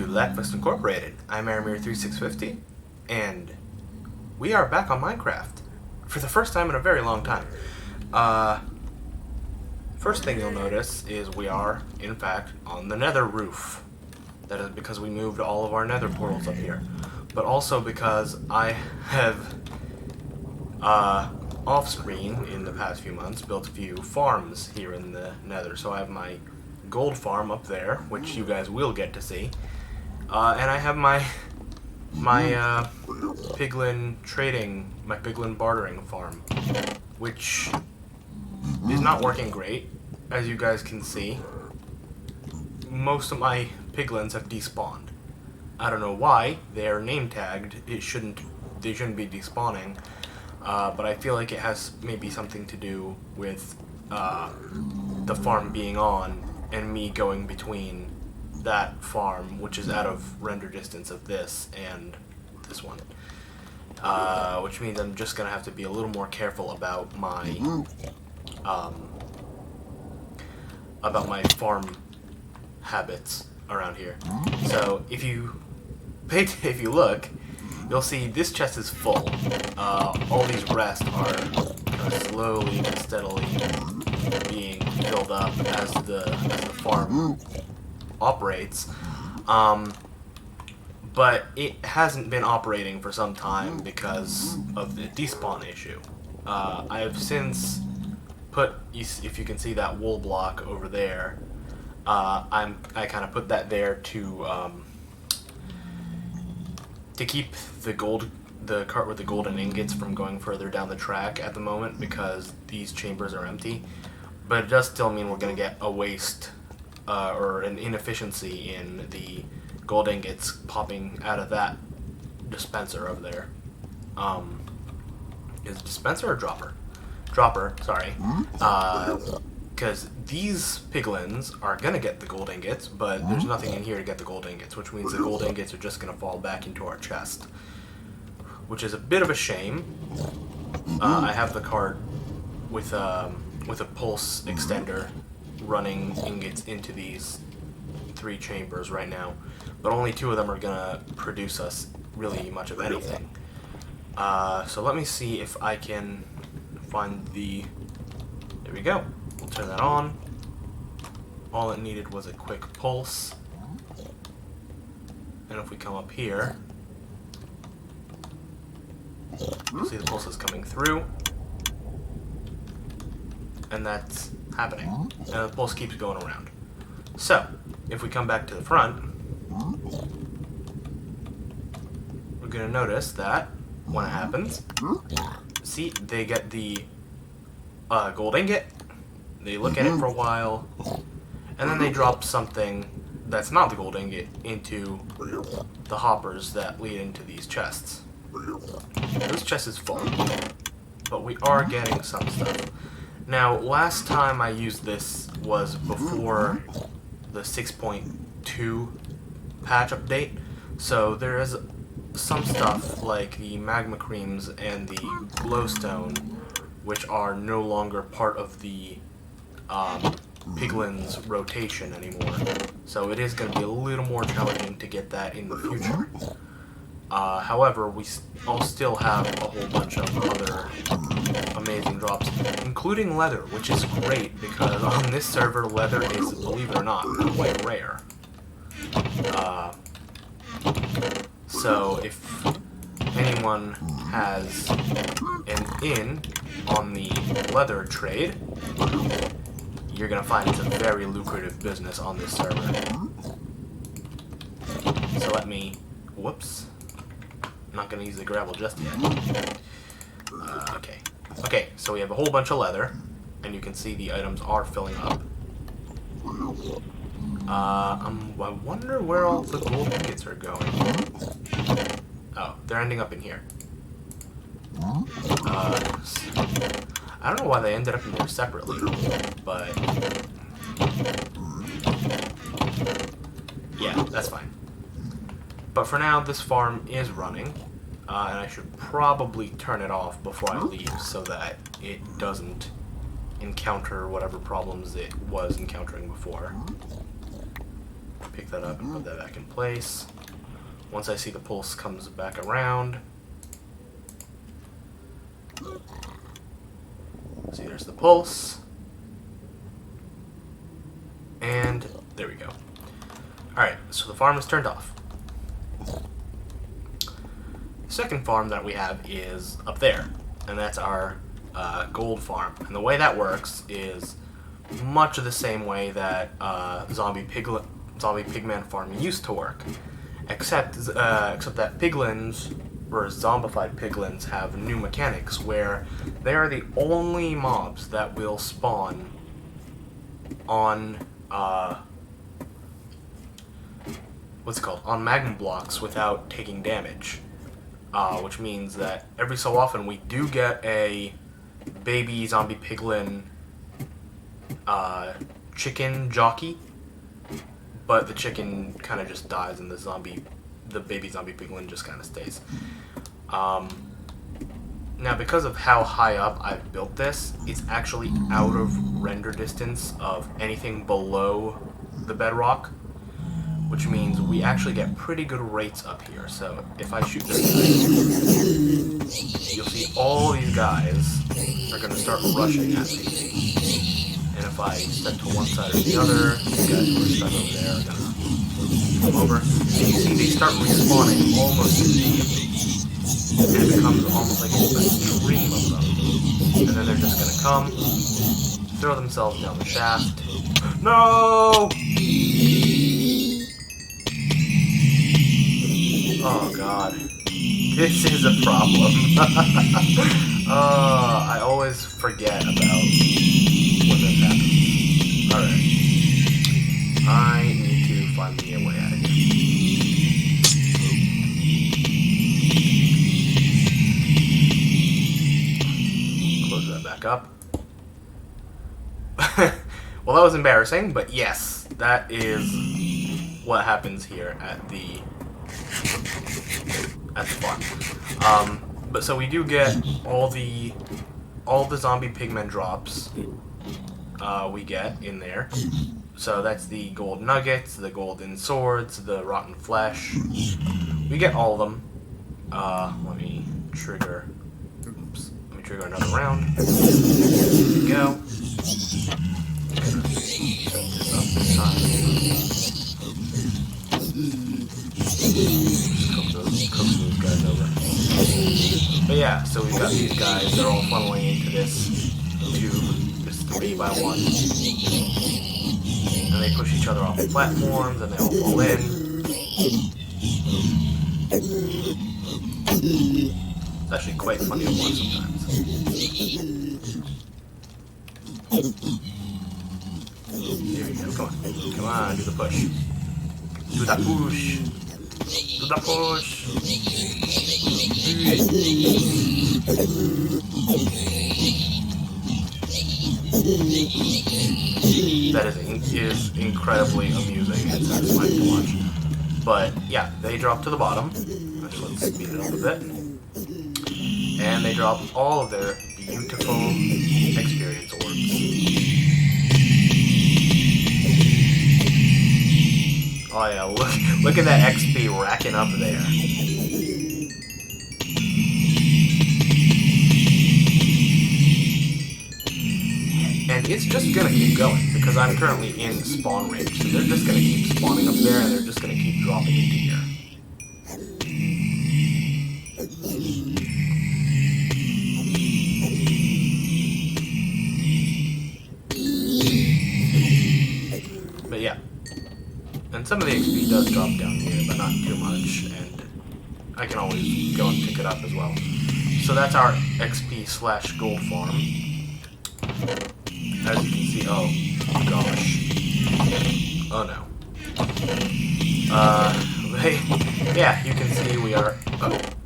Lagfest Incorporated. I'm Aramere 3650, and we are back on Minecraft for the first time in a very long time. First thing you'll notice is we are, in fact, on the nether roof. That is because we moved all of our nether portals up here. But also because I have, off-screen, in the past few months, built a few farms here in the nether. So I have my gold farm up there, which you guys will get to see. And I have my piglin bartering farm, which is not working great, as you guys can see. Most of my piglins have despawned. I don't know why. They are name tagged. They shouldn't be despawning. But I feel like it has maybe something to do with the farm being on and me going between that farm, which is out of render distance of this, and this one. Which means I'm just gonna have to be a little more careful about my farm habits around here. So if you look, you'll see this chest is full. All these rests are kind of slowly but steadily being filled up as the farm operates. But it hasn't been operating for some time because of the despawn issue. I have since put, if you can see that wool block over there, I kind of put that there to keep the cart with the golden ingots from going further down the track at the moment, because these chambers are empty. But it does still mean we're going to get a waste or an inefficiency in the gold ingots popping out of that dispenser over there. Is it dispenser or dropper? Dropper, sorry. Because these piglins are going to get the gold ingots, but there's nothing in here to get the gold ingots, which means the gold ingots are just going to fall back into our chest, which is a bit of a shame. I have the cart with a pulse extender running ingots into these 3 chambers right now, but only 2 of them are going to produce us really much of anything. So let me see if I can find the... There we go. We'll turn that on. All it needed was a quick pulse. And if we come up here, you'll see the pulse is coming through. And that's happening. And the pulse keeps going around. So, if we come back to the front, we're going to notice that when it happens, see, they get the gold ingot, they look at it for a while, and then they drop something that's not the gold ingot into the hoppers that lead into these chests. This chest is full, but we are getting some stuff. Now, last time I used this was before the 6.2 patch update, so there is some stuff like the magma creams and the glowstone, which are no longer part of the piglin's rotation anymore. So it is going to be a little more challenging to get that in the future. However, we all still have a whole bunch of other amazing drops, including leather, which is great because on this server, leather is, believe it or not, quite rare. So if anyone has an in on the leather trade, you're going to find it's a very lucrative business on this server. So let me... Whoops. I'm not going to use the gravel just yet. Okay. Okay, so we have a whole bunch of leather, and you can see the items are filling up. I wonder where all the gold ingots are going. Oh, they're ending up in here. I don't know why they ended up in there separately, but yeah, that's fine. But for now, this farm is running, and I should probably turn it off before I leave so that it doesn't encounter whatever problems it was encountering before. pick that up and put that back in place. Once I see the pulse comes back around. See, there's the pulse. And there we go. Alright, so the farm is turned off. The second farm that we have is up there, and that's our gold farm. And the way that works is much of the same way that Zombie Pigman farm used to work, except that piglins, or zombified piglins, have new mechanics where they are the only mobs that will spawn on on magma blocks without taking damage, which means that every so often we do get a baby zombie piglin chicken jockey, but the chicken kind of just dies and the baby zombie piglin just kind of stays. Now, because of how high up I've built this, it's actually out of render distance of anything below the bedrock, which means we actually get pretty good rates up here. So if I shoot this guy, you'll see all these guys are going to start rushing at me. And if I step to one side or the other, these guys who are stuck over there are going to come over. You see they start respawning almost immediately. And it becomes almost like a stream of them. And then they're just going to come, throw themselves down the shaft. No! Oh god. This is a problem. I always forget about when this happens. Alright. I need to find me a way out of here. Close that back up. Well, that was embarrassing, but yes, that is what happens here at the farm. But so we do get all the zombie pigmen drops we get in there. So that's the gold nuggets, the golden swords, the rotten flesh. We get all of them. Let me trigger another round. There we go. Set this up this time. Cook those guys over. But yeah, so we've got these guys, they're all funneling into this tube, this 3x1. And they push each other off the platforms, and they all fall in. It's actually quite funny to watch sometimes. Here we go, come on. Come on, do the push. Do that push. Do the push. That is incredibly amusing and satisfying to watch. But yeah, they drop to the bottom. Actually, let's speed it up a bit. And they drop all of their beautiful experience orbs. Oh yeah, look at that XP racking up there. And it's just gonna keep going, because I'm currently in spawn range, so they're just gonna keep spawning up there, and they're just gonna keep dropping into here. But yeah. And some of the XP does drop down here, but not too much, and I can always go and pick it up as well. So that's our XP/gold farm. As you can see, oh gosh. Oh no. Yeah, you can see we are,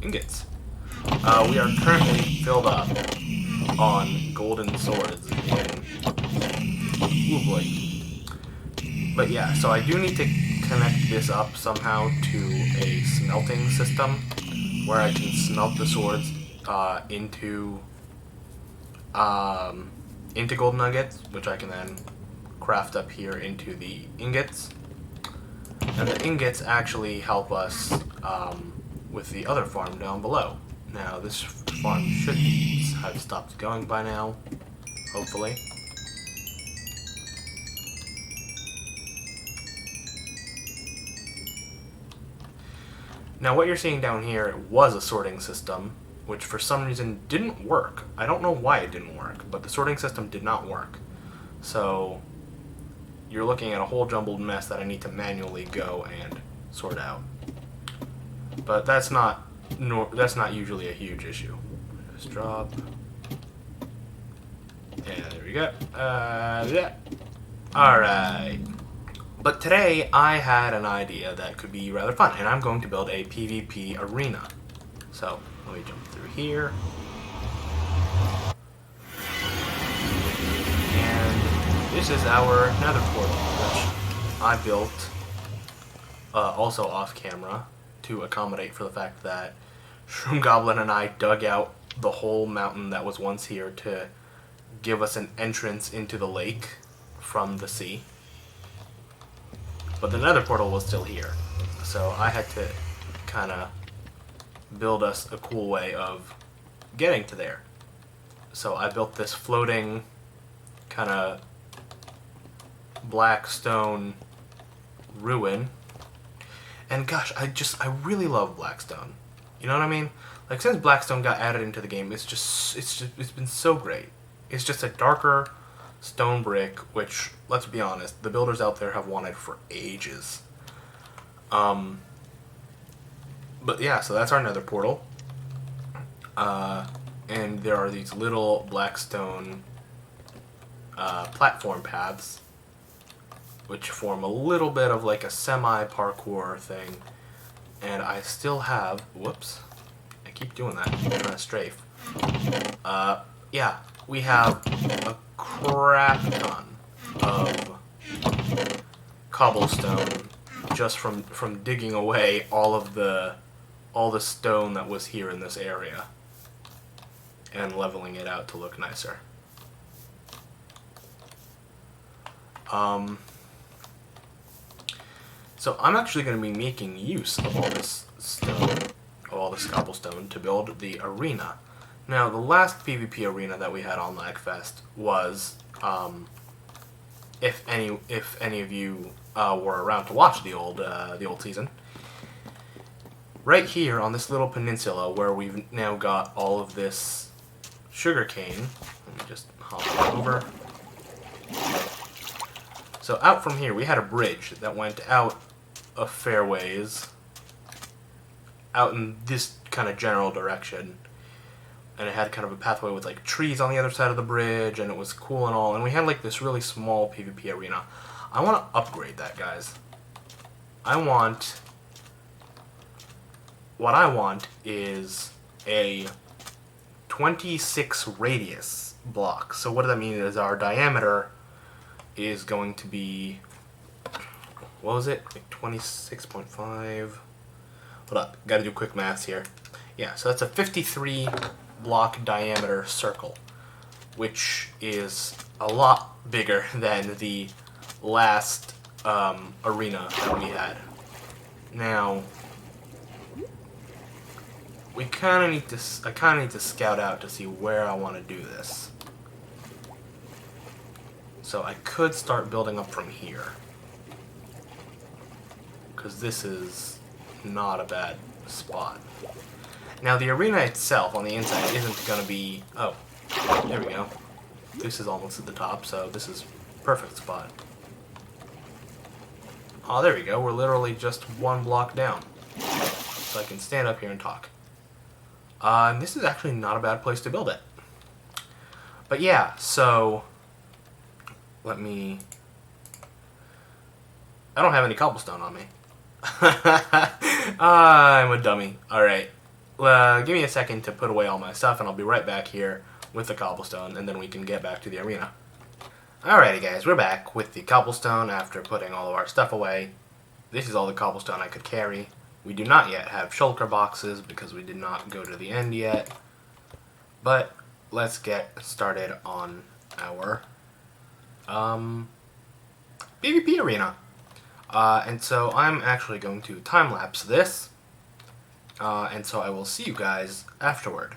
ingots. We are currently filled up on golden swords in, oh boy. But yeah, so I do need to connect this up somehow to a smelting system where I can smelt the swords into gold nuggets, which I can then craft up here into the ingots. And the ingots actually help us with the other farm down below. Now, this farm should have stopped going by now, hopefully. Now, what you're seeing down here was a sorting system, which for some reason didn't work. I don't know why it didn't work, but the sorting system did not work. So, you're looking at a whole jumbled mess that I need to manually go and sort out. But that's not usually a huge issue. Just drop. And there we go. Yeah. Alright. But today I had an idea that could be rather fun, and I'm going to build a PvP arena. So, let me jump through here. And this is our nether portal, which I built also off camera to accommodate for the fact that Shroomgoblin and I dug out the whole mountain that was once here to give us an entrance into the lake from the sea. But the nether portal was still here, so I had to kind of build us a cool way of getting to there. So I built this floating kind of black stone ruin. And gosh, I really love Blackstone. You know what I mean? Like, since Blackstone got added into the game, it's been so great. It's just a darker stone brick, which, let's be honest, the builders out there have wanted for ages. But yeah, so that's our nether portal. And there are these little Blackstone platform paths, which form a little bit of like a semi-parkour thing. And I still have, whoops, I keep doing that, I'm trying to strafe. Yeah, we have a crap ton of cobblestone just from digging away all the stone that was here in this area and leveling it out to look nicer. So I'm actually going to be making use of all this stone, of all this cobblestone, to build the arena. Now, the last PvP arena that we had on Lagfest was, if any of you were around to watch the old season, right here on this little peninsula where we've now got all of this sugarcane. Let me just hop over. So out from here, we had a bridge that went out a fair ways, out in this kind of general direction, and it had kind of a pathway with like trees on the other side of the bridge, and it was cool and all, and we had like this really small PvP arena. I want to upgrade that, guys. What I want is a 26 radius block. So what does that mean is our diameter is going to be, what was it, like 26.5, hold up, gotta do quick maths here. Yeah, so that's a 53 block diameter circle, which is a lot bigger than the last arena that we had. Now, I kind of need to scout out to see where I want to do this. So I could start building up from here, because this is not a bad spot. Now the arena itself on the inside isn't going to be, oh, there we go. This is almost at the top, so this is perfect spot. Oh, there we go. We're literally just one block down. So I can stand up here and talk. And this is actually not a bad place to build it. But yeah, so let me... I don't have any cobblestone on me. I'm a dummy. Alright. Give me a second to put away all my stuff, and I'll be right back here with the cobblestone, and then we can get back to the arena. Alrighty guys, we're back with the cobblestone after putting all of our stuff away. This is all the cobblestone I could carry. We do not yet have shulker boxes because we did not go to the end yet. But let's get started on our PvP arena. And so I'm actually going to time-lapse this, and so I will see you guys afterward.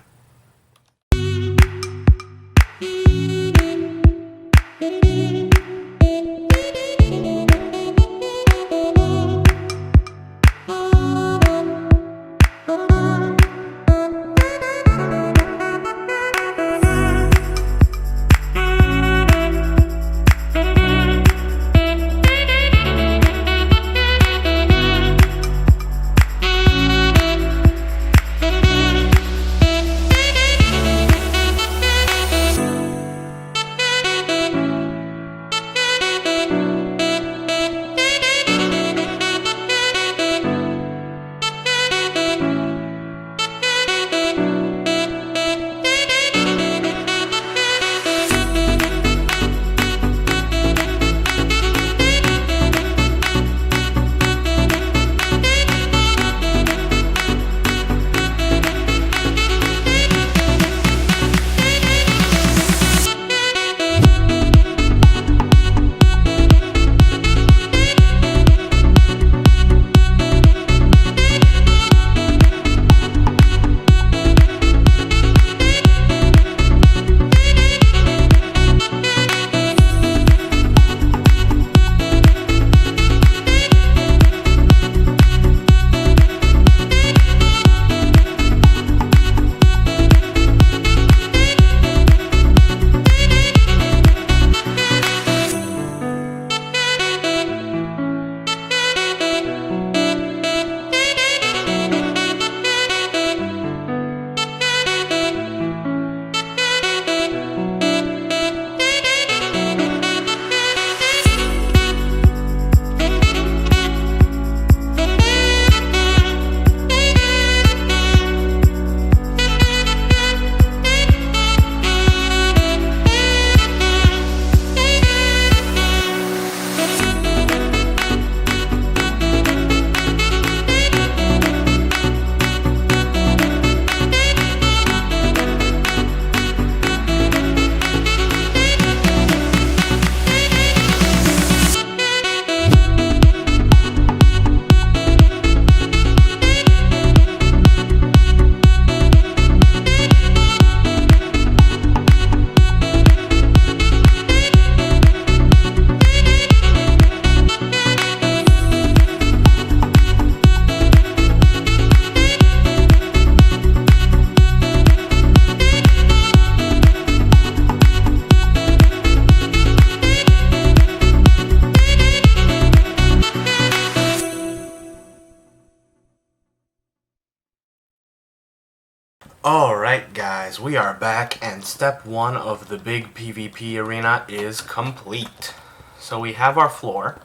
Alright guys, we are back and step 1 of the big PvP arena is complete. So we have our floor.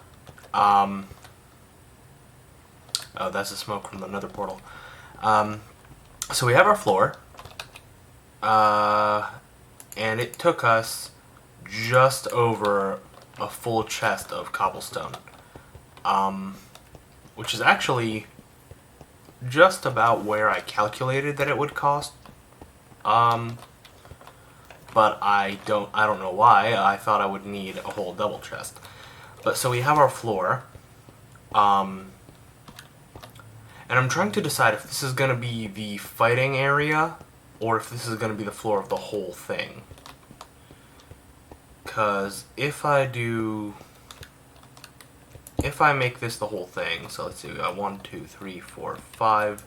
Oh, that's the smoke from the nether portal. So we have our floor. And it took us just over a full chest of cobblestone. Which is actually just about where I calculated that it would cost. But I don't know why. I thought I would need a whole double chest. But so we have our floor. And I'm trying to decide if this is going to be the fighting area or if this is going to be the floor of the whole thing. Because if I make this the whole thing, so let's see, we got 1, 2, 3, 4, 5.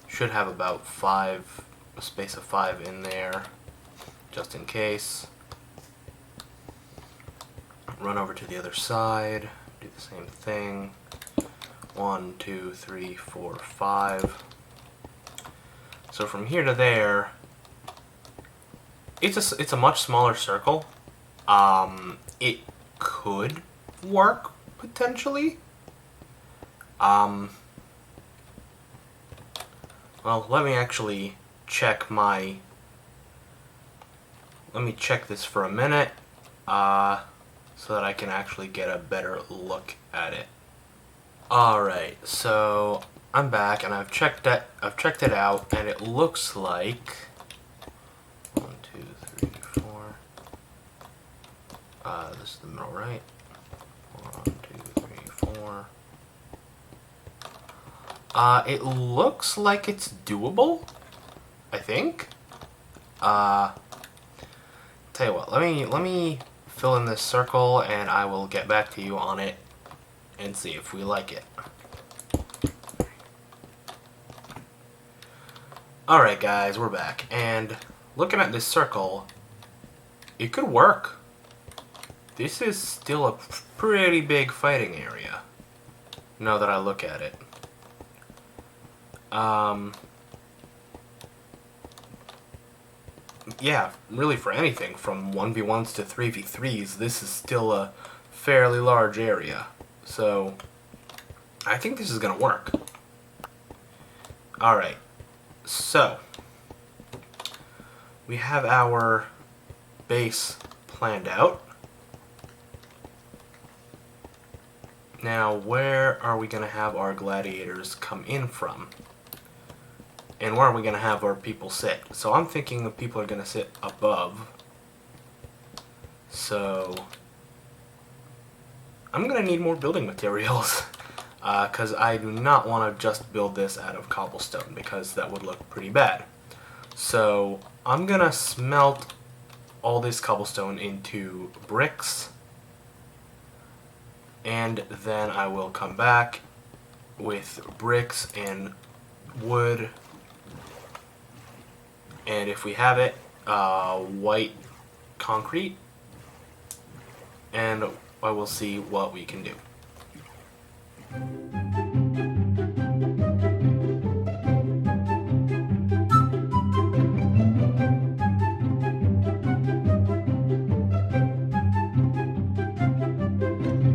Should have about 5, a space of 5 in there, just in case. Run over to the other side, do the same thing. 1, 2, 3, 4, 5. So from here to there, it's a much smaller circle. It could work potentially. Well, let me actually check my. Let me check this for a minute, so that I can actually get a better look at it. Alright, so I'm back and I've checked it out, and it looks like 1, 2, 3, 4. This is the middle, right? 1, 2, 3, 4. more. It looks like it's doable, I think. Tell you what, let me fill in this circle and I will get back to you on it and see if we like it. Alright guys, we're back, and looking at this circle, it could work. This is still a pretty big fighting area, now that I look at it. Yeah, really for anything from 1v1s to 3v3s, this is still a fairly large area. So, I think this is gonna work. Alright, so, we have our base planned out. Now, where are we gonna have our gladiators come in from? And where are we going to have our people sit? So I'm thinking the people are going to sit above. So I'm going to need more building materials. Because I do not want to just build this out of cobblestone, because that would look pretty bad. So I'm going to smelt all this cobblestone into bricks. And then I will come back with bricks and wood. And if we have it, white concrete, and I will see what we can do.